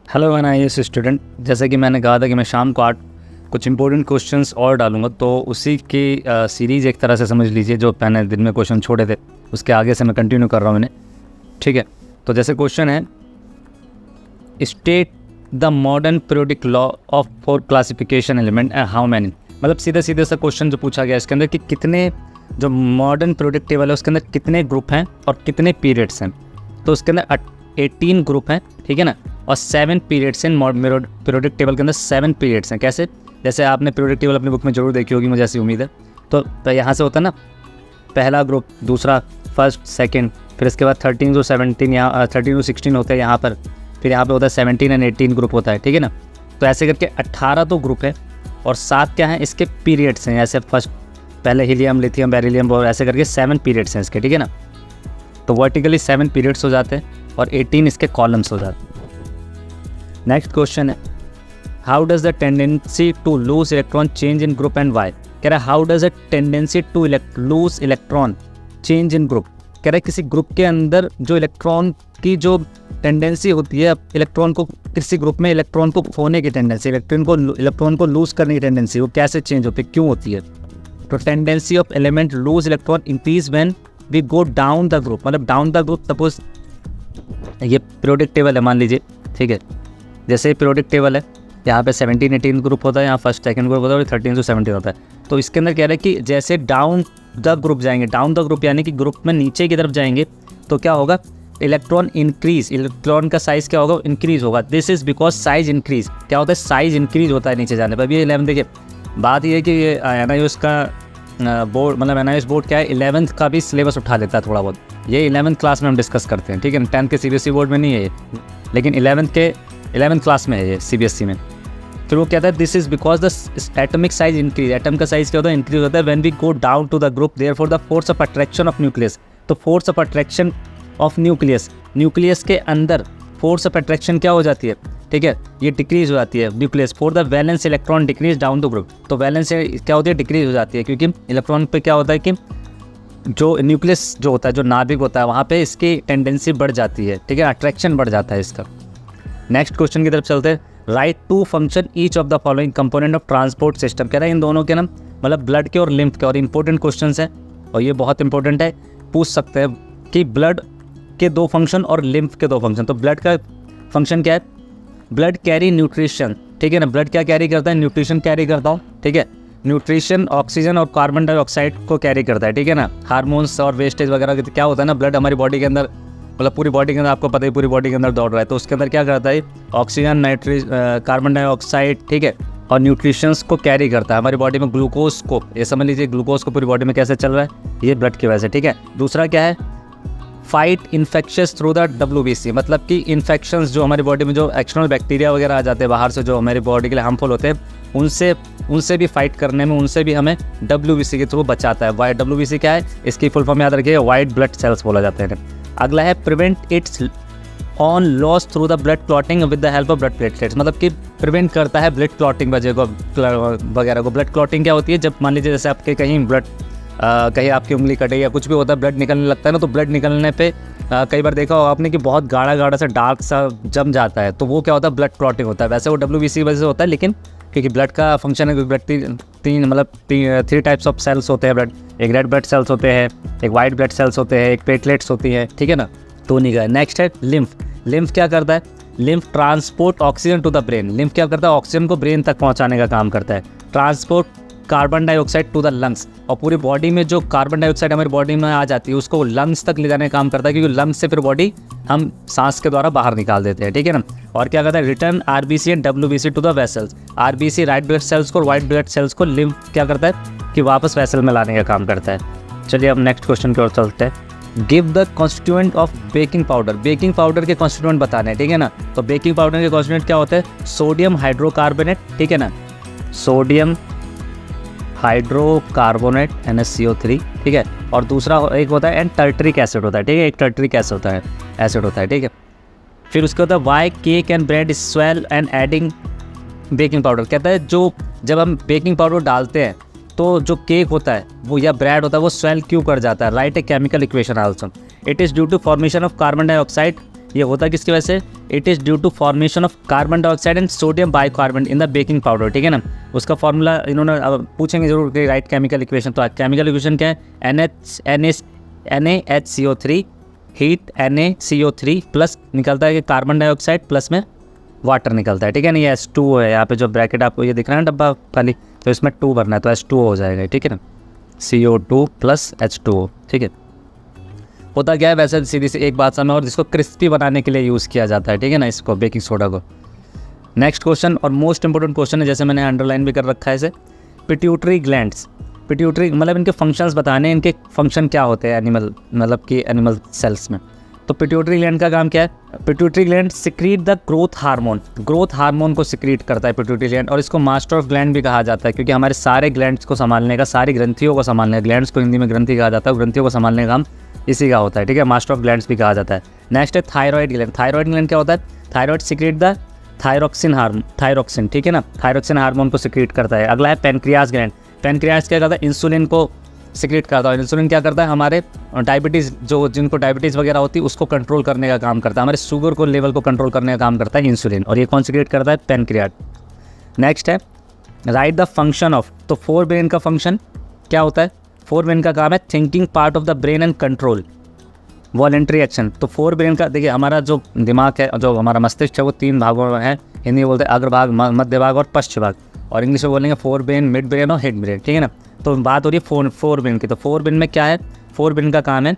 Hello NIS student, जैसे कि मैंने कहा था कि मैं शाम को 8 कुछ इंपॉर्टेंट क्वेश्चंस और डालूंगा, तो उसी की सीरीज़ एक तरह से समझ लीजिए। जो मैंने दिन में क्वेश्चन छोड़े थे उसके आगे से मैं कंटिन्यू कर रहा हूँ इन्हें, ठीक है। तो जैसे क्वेश्चन है, state the modern periodic law of for classification element and how many. मतलब सीधे सीधे सा क्वेश्चन जो पूछा गया इसके अंदर कि कितने जो मॉडर्न पीरियोडिक टेबल है उसके अंदर कितने ग्रुप हैं और कितने पीरियड्स हैं। तो उसके अंदर 18 ग्रुप हैं, ठीक है ना, और 7 पीरियड्स हैं। पीरियोडिक टेबल के अंदर 7 पीरियड्स हैं। कैसे? जैसे आपने पीरियोडिक टेबल अपनी बुक में जरूर देखी होगी, मुझे ऐसी उम्मीद है। तो यहाँ से होता है ना, पहला ग्रुप, दूसरा, फर्स्ट, सेकंड, फिर इसके बाद 13 to 17 यहाँ 13 to 16 होते हैं यहाँ पर, फिर यहाँ पे होता है 17 and 18 ग्रुप होता है, ठीक है ना। तो ऐसे करके 18 तो ग्रुप है और 7 क्या हैं इसके पीरियड्स हैं। ऐसे फर्स्ट पहले हीलियम, लिथियम, बेरिलियम और ऐसे करके 7 पीरियड्स हैं इसके, ठीक है ना। तो वर्टिकली 7 पीरियड्स हो जाते हैं और 18 इसके कॉलम्स हो जाते हैं। नेक्स्ट क्वेश्चन है, how does the tendency to lose electron change in group and why. कह रहा है how does the tendency to lose electron change in group. कह रहा है किसी ग्रुप के अंदर जो इलेक्ट्रॉन की जो टेंडेंसी होती है, इलेक्ट्रॉन को किसी ग्रुप में इलेक्ट्रॉन को खोने की टेंडेंसी, इलेक्ट्रॉन को लूज करने की टेंडेंसी, वो कैसे चेंज होती है, क्यों होती है। तो tendency of element lose electron increase when we go down the group. मतलब डाउन द ग्रुप, सपोज ये पीरियोडिक टेबल है मान लीजिए, ठीक है। जैसे पीरियोडिक टेबल है, यहाँ पे 17 18 ग्रुप होता है, यहाँ फर्स्ट सेकंड ग्रुप होता है और 13 to 17 होता है। तो इसके अंदर कह रहा है कि जैसे डाउन द ग्रुप जाएंगे, डाउन द ग्रुप यानी कि ग्रुप में नीचे की तरफ जाएंगे, तो क्या होगा, इलेक्ट्रॉन इंक्रीज, इलेक्ट्रॉन का साइज़ क्या होगा, इंक्रीज होगा। This is because size increase. क्या होता है, साइज इंक्रीज होता है नीचे जाने पर। अभी 11 देखिए, बात ये है कि ये एनआईएस का बोर्ड, मतलब एनआईएस बोर्ड क्या है, 11th का भी सिलेबस उठा लेता है थोड़ा बहुत। ये 11th क्लास में हम डिस्कस करते हैं, ठीक है। 10th के सीबीएसई बोर्ड में नहीं है ये, लेकिन 11th क्लास में है ये सीबीएसई में। फिर वो कहता है this is because the atomic size increase. Atom का साइज क्या होता है, इंक्रीज होता है when we go down to the group, therefore the force of attraction of nucleus. तो force of attraction of nucleus के अंदर फोर्स ऑफ अट्रैक्शन क्या हो जाती है, ठीक है, ये डिक्रीज हो जाती है nucleus. For the valence electron decrease down the group. तो वैलेंस क्या होती है, डिक्रीज हो जाती है, क्योंकि इलेक्ट्रॉन पे क्या होता है कि जो न्यूक्लियस जो होता है, जो नाभिक होता है, वहाँ पे इसकी टेंडेंसी बढ़ जाती है, ठीक है, अट्रैक्शन बढ़ जाता है इसका। नेक्स्ट क्वेश्चन की तरफ चलते हैं। Write to function each of the following component of transport system. कह रहा है इन दोनों के ना, मतलब ब्लड के और लिम्फ के, और इंपॉर्टेंट क्वेश्चन है और ये बहुत इंपॉर्टेंट है, पूछ सकते हैं कि ब्लड के 2 फंक्शन और लिम्फ के 2 फंक्शन। तो ब्लड का फंक्शन क्या है, ब्लड कैरी न्यूट्रिशन, ठीक है ना। ब्लड क्या कैरी करता है, न्यूट्रिशन कैरी करता हूँ, ठीक है। न्यूट्रिशन ऑक्सीजन और कार्बन डाइऑक्साइड को कैरी करता है, ठीक है ना। हार्मोन्स और वेस्टेज वगैरह क्या होता है ना, ब्लड हमारी बॉडी के अंदर, मतलब पूरी बॉडी के अंदर, आपको पता है पूरी बॉडी के अंदर दौड़ रहा है, तो उसके अंदर क्या करता है, ऑक्सीजन, कार्बन डाइऑक्साइड, ठीक है, और न्यूट्रिशंस को कैरी करता है हमारी बॉडी में। ग्लूकोज को, ये समझ लीजिए ग्लूकोज को पूरी बॉडी में कैसे चल रहा है, ये ब्लड की वजह से, ठीक है। दूसरा क्या है, fight infections through the WBC। मतलब कि इन्फेक्शंस जो हमारी बॉडी में जो एक्सटर्नल बैक्टीरिया वगैरह आ जाते हैं बाहर से, जो हमारी बॉडी के लिए हार्मफुल होते हैं, उनसे भी फाइट करने में, उनसे भी हमें WBC के थ्रू बचाता है। WBC क्या है, इसकी फुल फॉर्म याद रखिएगा, वाइट ब्लड सेल्स बोला जाता है। अगला है prevent it's on loss through the blood clotting with the help of blood platelets. मतलब कि प्रिवेंट करता है ब्लड क्लॉटिंग वगैरह को। ब्लड क्लॉटिंग क्या होती है, जब मान लीजिए जैसे आपके कहीं ब्लड कहीं आपकी उंगली कटे या कुछ भी होता है, ब्लड निकलने लगता है ना, तो ब्लड निकलने पे कई बार देखा होगा आपने कि बहुत गाढ़ा सा डार्क सा जम जाता है, तो वो क्या होता है, ब्लड क्लॉटिंग होता है। वैसे वो WBC वजह से होता है, लेकिन क्योंकि ब्लड का फंक्शन है, ब्लड 3 टाइप्स ऑफ सेल्स होते हैं ब्लड, एक रेड ब्लड सेल्स होते हैं, एक वाइट ब्लड सेल्स होते हैं, एक प्लेटलेट्स होती है, ठीक है ना। तो नहीं गया। नेक्स्ट है लिम्फ। लिम्फ क्या करता है, lymph transport oxygen to the brain. Lymph क्या करता है, ऑक्सीजन को ब्रेन तक पहुँचाने का काम करता है। Transport carbon dioxide to the lungs, और पूरी बॉडी में जो कार्बन डाइऑक्साइड हमारी बॉडी में आ जाती है उसको लंग्स तक ले जाने का काम करता है, क्योंकि लंग्स से फिर बॉडी हम सांस के द्वारा बाहर निकाल देते हैं, ठीक है ना। और क्या करता है, return RBC and WBC to the vessels. RBC right blood cells को, वाइट ब्लड सेल्स को लिम्फ क्या करता है कि वापस वेसल में लाने का काम करता है। चलिए अब नेक्स्ट क्वेश्चन की ओर चलते हैं। Give the constituent of baking powder. Baking powder के कॉन्स्टिट्यूएंट बताने हैं, ठीक है ना। तो बेकिंग पाउडर के कॉन्स्टिट्यूएंट क्या होते हैं, सोडियम हाइड्रोकार्बोनेट, ठीक है ना, सोडियम हाइड्रोकार्बोनेट NaCO3, ठीक है। और दूसरा एक होता है टर्टरिक एसिड होता है, ठीक है, एक टर्टरिक एसिड होता है, ठीक है। फिर उसके होता है why cake and bread swell and adding baking powder. कहता है जो जब हम बेकिंग पाउडर डालते हैं तो जो केक होता है वो या ब्रेड होता है वो स्वेल क्यों कर जाता है। Write a chemical equation also. It is due to formation of carbon dioxide ये होता है किसकी वजह से? It is due to formation of carbon dioxide and sodium bicarbonate in the baking powder, ठीक है ना। उसका फॉर्मूला इन्होंने अब पूछेंगे जरूर कि राइट केमिकल इक्वेशन, तो केमिकल इक्वेशन क्या है? NaHCO3 हीट NaCO3 प्लस निकलता है कि कार्बन डाइऑक्साइड प्लस में वाटर निकलता है, ठीक है ना। ये H2O है, यहाँ पे जो ब्रैकेट आपको ये दिख रहा है ना डब्बा खाली, तो इसमें 2 भरना है तो H2O हो जाएगा, ठीक है ना, CO2 प्लस H2O, ठीक है। होता क्या है वैसे सीधी सी एक बात समझ, और जिसको क्रिस्पी बनाने के लिए यूज़ किया जाता है, ठीक है ना, इसको बेकिंग सोडा को। नेक्स्ट क्वेश्चन और मोस्ट इंपॉर्टेंट क्वेश्चन है, जैसे मैंने अंडरलाइन भी कर रखा है इसे, पिट्यूटरी ग्लैंड्स। पिट्यूटरी मतलब इनके फंक्शंस बताने, इनके फंक्शन क्या होते हैं एनिमल, मतलब कि एनिमल सेल्स में। तो पिट्यूटरी ग्लैंड का काम क्या है? Pituitary gland secrete the growth hormone को सिक्रीट करता है पिट्यूटरी ग्लैंड, और इसको मास्टर ऑफ ग्लैंड भी कहा जाता है, क्योंकि हमारे सारे ग्लैंड्स को संभालने का, सारी ग्रंथियों को संभालने, ग्लैंड्स को हिंदी में ग्रंथि कहा जाता है, ग्रंथियों को संभालने का काम इसी का होता है, ठीक है, मास्टर ऑफ ग्लैंड्स भी कहा जाता है। नेक्स्ट है थायराइड ग्लैंड। थायराइड ग्लैंड क्या होता है? थायराइड सिक्रीट द थायरोक्सिन, ठीक है ना, थायरोक्सिन हार्मोन को सिक्रीट करता है। अगला है पेनक्रियास ग्लैंड। पेनक्रियास क्या करता है? इंसुलिन को सिक्रीट करता है। इंसुलिन क्या करता है? हमारे डायबिटीज़, जो जिनको डायबिटीज़ वगैरह होती है उसको कंट्रोल करने का काम करता है, हमारे शुगर को लेवल को कंट्रोल करने का काम करता है इंसुलिन, और ये कौन सिक्रीट करता है? पेनक्रियास। नेक्स्ट है राइट द फंक्शन ऑफ। तो फोर ब्रेन का फंक्शन क्या होता है? फोर ब्रेन का काम है thinking part of the brain and control voluntary action. तो फोर ब्रेन का देखिए, हमारा जो दिमाग है, जो हमारा मस्तिष्क है, वो 3 भागों में है। हिंदी में बोलते हैं अग्रभाग, मध्य भाग और पश्च भाग, और इंग्लिश में बोलेंगे फोर ब्रेन, मिड ब्रेन और हेड ब्रेन, ठीक है ना। तो बात हो रही है फोर ब्रेन की। तो फोर ब्रेन में क्या है? फोर ब्रेन का काम है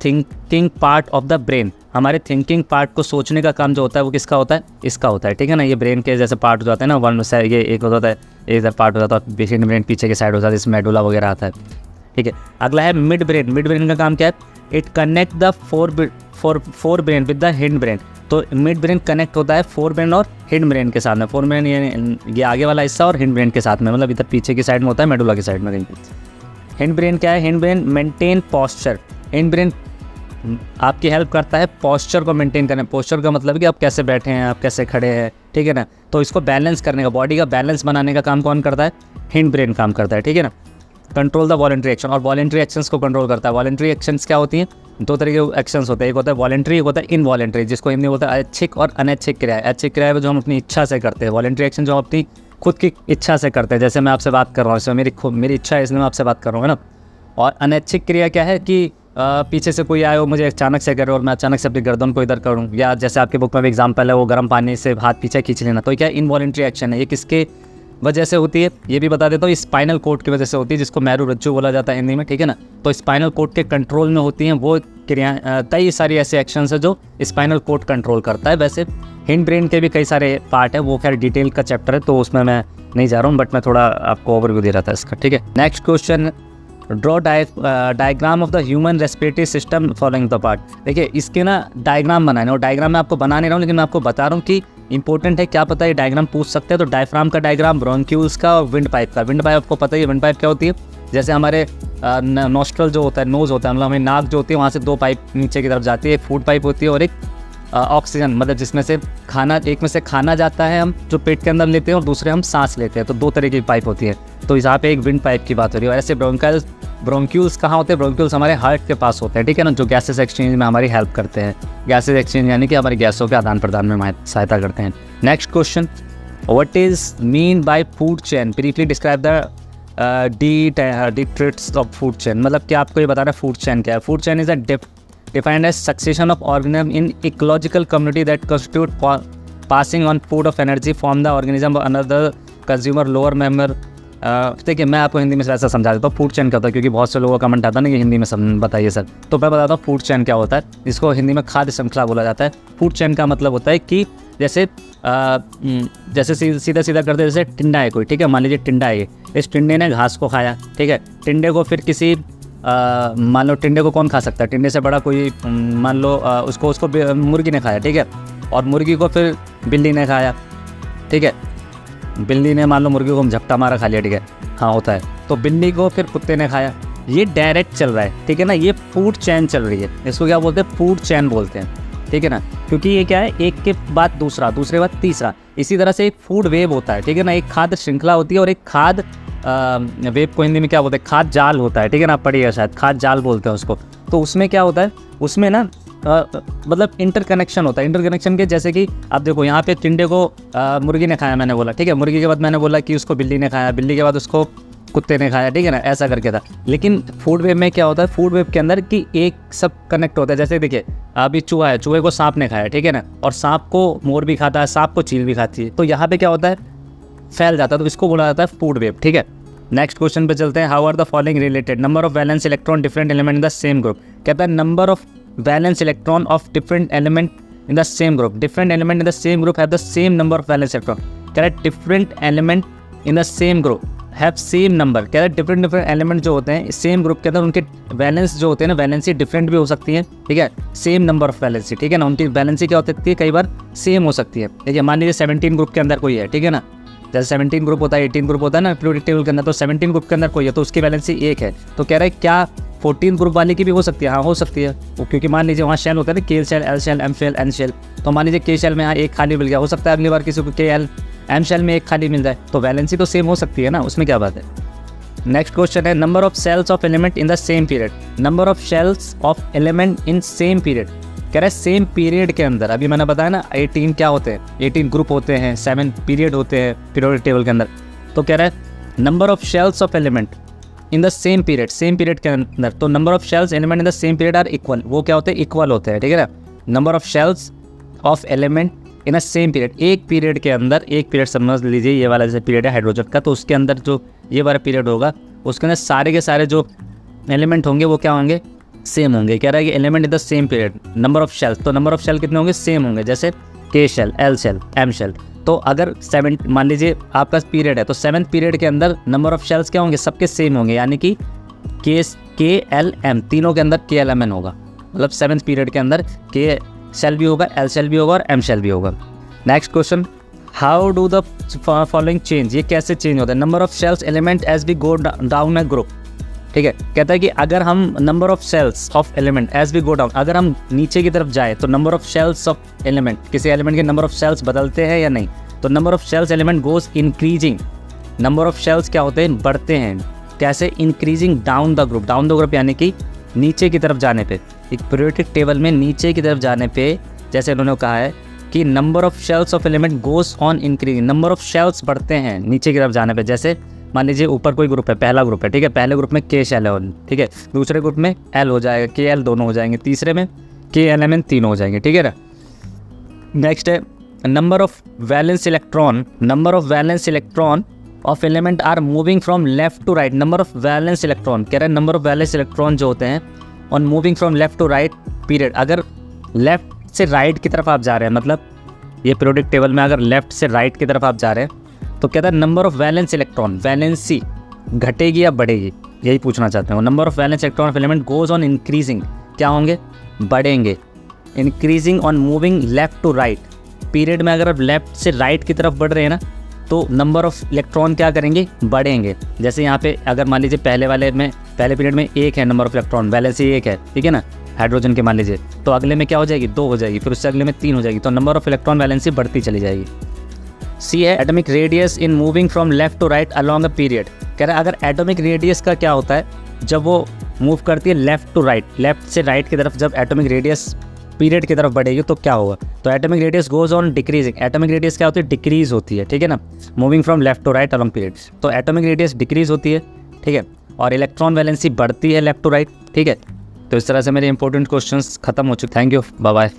thinking part of the brain. हमारे थिंकिंग पार्ट को सोचने का काम जो होता है वो किसका होता है? इसका होता है, ठीक है ना। ये ब्रेन के जैसे पार्ट हो जाते हैं ना, वन से ये एक होता है, इधर पार्ट हो जाता है, बेसिक ब्रेन पीछे की साइड हो जाता है, इसमें मेडुला वगैरह आता है, ठीक है। अगला है मिड ब्रेन। मिड ब्रेन का काम क्या है? It connect the fore brain with the hind brain. तो मिड ब्रेन कनेक्ट होता है फोर ब्रेन और हिंड ब्रेन के साथ में। फोर ब्रेन ये आगे वाला हिस्सा और हिंड ब्रेन के साथ में, मतलब इधर पीछे की साइड में होता है, मेडुला की साइड में कहीं। हिंड ब्रेन क्या है? Hind brain maintain posture. Hind brain आपकी हेल्प करता है पॉस्चर को मेंटेन करने। पॉस्चर का मतलब कि आप कैसे बैठे हैं, आप कैसे खड़े हैं, ठीक है ना। तो इसको बैलेंस करने का, बॉडी का बैलेंस बनाने का काम कौन करता है? हिंड ब्रेन काम करता है, ठीक है ना। कंट्रोल द वॉलेंट्री एक्शन, और वॉलेंट्री एक्शंस को कंट्रोल करता है। वॉलेंट्री एक्शंस क्या होती हैं? 2 तरह के एक्शंस होते हैं, एक होता है वॉलेंट्री, एक होता है इनवॉलेंट्री, जिसको हिंदी में होता है ऐच्छिक और अनैच्छिक क्रिया। ऐच्छिक क्रिया है जो हम अपनी इच्छा से करते हैं, वॉलेंट्री एक्शन जो हम अपनी खुद की इच्छा से करते हैं, जैसे मैं आपसे बात कर रहा हूँ, इसमें मेरी इच्छा है इसलिए मैं आपसे बात कर रहा हूँ, है ना। और अनैच्छिक क्रिया क्या है कि पीछे से कोई आए हो, मुझे अचानक से करे और मैं अचानक से अपनी गर्दन को इधर करूँ, या जैसे आपके बुक में भी एग्जाम्पल है वो गर्म पानी से हाथ पीछे खींच लेना, तो क्या इनवॉलेंट्री एक्शन है। ये किसके वजह से होती है ये भी बता देता हूँ, स्पाइनल कोड की वजह से होती है, जिसको मैरू रज्जू बोला जाता है हिंदी में, ठीक है ना। तो स्पाइनल कोड के कंट्रोल में होती हैं वो क्रियाएं, कई सारी ऐसे एक्शंस है जो स्पाइनल कोड कंट्रोल करता है। वैसे हिंड ब्रेन के भी कई सारे पार्ट है, वो खैर डिटेल का चैप्टर है तो उसमें मैं नहीं जा रहा हूँ, बट मैं थोड़ा आपको ओवरव्यू दे रहा था इसका, ठीक है। Next question, draw diagram of the human respiratory system following the part. देखिए इसके ना डायग्राम बनाने, और डायग्राम मैं आपको बना नहीं रहा हूँ, लेकिन मैं आपको बता रहा हूँ कि इंपॉर्टेंट है, क्या पता है डायग्राम पूछ सकते हैं। तो डायफ्राम का डायग्राम, ब्रोंक्यूल्स का, और विंड पाइप का। विंड पाइप आपको पता ही है, विंड पाइप क्या होती है? जैसे हमारे नोस्ट्रल जो होता है, नोज़ होता है, मतलब हमें नाक जो होती है वहाँ से 2 पाइप नीचे की तरफ जाती है, एक फूड पाइप होती है और एक ऑक्सीजन, मतलब जिसमें से खाना, एक में से खाना जाता है हम जो पेट के अंदर लेते हैं, और दूसरे हम सांस लेते हैं, तो 2 तरह की पाइप होती है। तो यहाँ पे एक विंड पाइप की बात हो रही है। और ऐसे ब्रोंक्यूल्स कहाँ होते हैं? ब्रोंक्यूल्स हमारे हार्ट के पास होते हैं, ठीक है ना, जो गैसेस एक्सचेंज में हमारी हेल्प करते हैं। गैसेस एक्सचेंज यानी कि हमारी गैसों के आदान प्रदान में सहायता करते हैं। Next question, what is mean by food chain? Briefly describe the detritus of food chain. मतलब कि आपको ये बताना है फूड चेन क्या है। Food chain is a defined as succession of organism in ecological community that constitute passing on food of energy from the organism of another consumer lower member। देखिए मैं आपको हिंदी में ऐसा समझा देता हूँ फूड चेन क्या होता है, क्योंकि बहुत से लोगों का कमेंट आता है ना कि हिंदी में बताइए सर, तो मैं बताता हूँ फूड चेन क्या होता है। इसको हिंदी में खाद्य श्रृंखला बोला जाता है। फूड चेन का मतलब होता है कि जैसे सीधा सीधा करते, जैसे टिंडा है कोई, ठीक है, मान लीजिए टिंडा है, इस टिंडे ने घास को खाया, ठीक है। टिंडे को फिर किसी मान लो टिंडे को कौन खा सकता है? टिंडे से बड़ा कोई, मान लो उसको मुर्गी ने खाया, ठीक है, और मुर्गी को फिर बिल्ली ने खाया, ठीक है। बिल्ली ने मान लो मुर्गी को झपटा मारा खा लिया, ठीक है, हाँ होता है। तो बिल्ली को फिर कुत्ते ने खाया। ये डायरेक्ट चल रहा है, ठीक है ना, ये फूड चेन चल रही है। इसको क्या बोलते हैं? फूड चेन बोलते हैं, ठीक है ना, क्योंकि ये क्या है, एक के बाद दूसरा, दूसरे बाद तीसरा, इसी तरह से एक फूड वेव होता है, ठीक है ना। एक खाद्य श्रृंखला होती है और एक खाद्य वेब को हिंदी में क्या बोलते हैं? खाद जाल होता है, ठीक है ना, पढ़िएगा शायद, खाद जाल बोलते हैं उसको। तो उसमें क्या होता है? उसमें ना मतलब इंटरकनेक्शन होता है। इंटरकनेक्शन के जैसे कि आप देखो यहाँ पे टिंडे को मुर्गी ने खाया, मैंने बोला ठीक है, मुर्गी के बाद मैंने बोला कि उसको बिल्ली ने खाया, बिल्ली के बाद उसको कुत्ते ने खाया, ठीक है ना, ऐसा करके था। लेकिन फूड वेब में क्या होता है, फूड वेब के अंदर कि एक सब कनेक्ट होता है। जैसे देखिए अभी चूहा है, चूहे को सांप ने खाया, ठीक है ना, और सांप को मोर भी खाता है, सांप को चील भी खाती है, तो यहाँ पे क्या होता है, फैल जाता है, तो इसको बोला जाता है फूड वेब, ठीक है। नेक्स्ट क्वेश्चन पे चलते हैं। How are the following related, number of valence electron different element in the same group. कहता है number of valence electron of different element in the same group, different element in the same group have the same number of valence electron. कह रहा है different element in the same group have same number. कह रहा है different element जो होते हैं same group के अंदर, उनके वैलेंस जो होते हैं ना, वैलेंसी डिफरेंट भी हो सकती है, ठीक है, सेम नंबर ऑफ वैलेंसी, ठीक है ना, उनकी वैलेंसी क्या हो सकती है, कई बार सेम हो सकती है। देखिए मान लीजिए 17 ग्रुप के अंदर कोई है, ठीक है ना, जैसे 17 ग्रुप होता है, 18 ग्रुप होता है ना पीरियोडिक टेबल के अंदर, तो 17 ग्रुप के अंदर कोई है तो उसकी वैलेंसी 1 है। तो कह रहा है क्या 14 ग्रुप वाले की भी हो सकती है? हाँ हो सकती है, क्योंकि मान लीजिए वहाँ शेल होता है ना, K shell, L shell, M shell, N shell, तो मान लीजिए के शेल में यहाँ एक खाली मिल गया, हो सकता है अगली बार किसी को के एल एम शेल में एक खाली मिल जाए, तो वैलेंसी तो सेम हो सकती है ना, उसमें क्या बात है। नेक्स्ट क्वेश्चन है number of shells of element in the same period, number of shells of element in same period. कह रहा है सेम पीरियड के अंदर, अभी मैंने बताया ना 18 क्या होते हैं, 18 ग्रुप होते हैं, 7 पीरियड होते हैं पीरियोडिक टेबल के अंदर। तो कह रहा है number of shells of element in the same period, same period के अंदर, तो number of shells element in the same period are equal, वो क्या होते हैं, इक्वल होते हैं, ठीक है ना। Number of shells of element in a same period, एक पीरियड के अंदर, एक पीरियड समझ लीजिए ये वाला जैसे पीरियड है हाइड्रोजन का, तो उसके अंदर जो ये वाला पीरियड होगा उसके अंदर सारे के सारे जो एलिमेंट होंगे वो क्या होंगे, सेम होंगे। कह रहा है कि element in the same period, number of shells, तो नंबर ऑफ शेल कितने होंगे, सेम होंगे, जैसे K shell, L shell, M shell. तो अगर 7 मान लीजिए आपका पीरियड है, तो 7th पीरियड के अंदर नंबर ऑफ शेल्स क्या होंगे, सबके सेम होंगे, यानी कि के एल एम तीनों के अंदर के एल एम एन होगा, मतलब 7th पीरियड के अंदर के शेल भी होगा, एल शेल भी होगा और एम शेल भी होगा। Next question, how do the following change, ये कैसे चेंज होता है, number of shells element as we go down a group, ठीक है। कहता है कि अगर हम number of shells of element as we go down, अगर हम नीचे की तरफ जाए तो number of shells of element, किसी एलिमेंट के नंबर ऑफ शेल्स बदलते हैं या नहीं, तो number of shells element goes increasing, number of shells क्या होते हैं, बढ़ते हैं, कैसे, increasing down the group, down the group यानी कि नीचे की तरफ जाने पे, एक पीरियोडिक टेबल में नीचे की तरफ जाने पे, जैसे उन्होंने कहा है कि number of shells of element goes on increasing, number of shells बढ़ते हैं नीचे की तरफ जाने पे। जैसे मान लीजिए ऊपर कोई ग्रुप है, पहला ग्रुप है, ठीक है, पहले ग्रुप में के शेल है, ठीक है, दूसरे ग्रुप में एल हो जाएगा, के एल दोनों हो जाएंगे, तीसरे में के एल एम एन तीनों हो जाएंगे, ठीक है ना। नेक्स्ट है number of valence electron, number of valence electron of element are moving from left to right, number of valence electron, कह रहे हैं नंबर ऑफ वैलेंस इलेक्ट्रॉन जो होते हैं on moving from left to right period, अगर left से right की तरफ आप जा रहे हैं, मतलब ये पीरियोडिक टेबल में अगर लेफ्ट से राइट की तरफ आप जा रहे हैं, तो कहता है number of valence electron, valency घटेगी या बढ़ेगी, यही पूछना चाहते हैं। Number of valence electron of element goes on increasing, क्या होंगे, बढ़ेंगे, increasing on moving left to right period में, अगर आप लेफ्ट से राइट की तरफ बढ़ रहे हैं ना, तो नंबर ऑफ इलेक्ट्रॉन क्या करेंगे, बढ़ेंगे। जैसे यहाँ पे अगर मान लीजिए पहले वाले में, पहले पीरियड में 1 है नंबर ऑफ इलेक्ट्रॉन, वैलेंसी 1 है, ठीक है ना, हाइड्रोजन के मान लीजिए, तो अगले में क्या हो जाएगी, 2 हो जाएगी, फिर उससे अगले में 3 हो जाएगी, तो नंबर ऑफ इलेक्ट्रॉन वैलेंसी बढ़ती चली जाएगी। सी है atomic radius in moving from left to right along a period, कह रहा है अगर एटॉमिक रेडियस का क्या होता है, जब वो मूव करती है लेफ्ट टू राइट, लेफ्ट से राइट की तरफ, जब एटॉमिक रेडियस पीरियड की तरफ बढ़ेगी तो क्या होगा, तो atomic radius goes on decreasing, atomic radius क्या होती है, डिक्रीज होती है, ठीक है ना, moving from left to right along period, तो एटॉमिक रेडियस डिक्रीज होती है, ठीक है, और इलेक्ट्रॉन वैलेंसी बढ़ती है लेफ्ट टू राइट, ठीक है। तो इस तरह से मेरे इंपॉर्टेंट क्वेश्चंस खत्म हो चुके। Thank you, bye bye.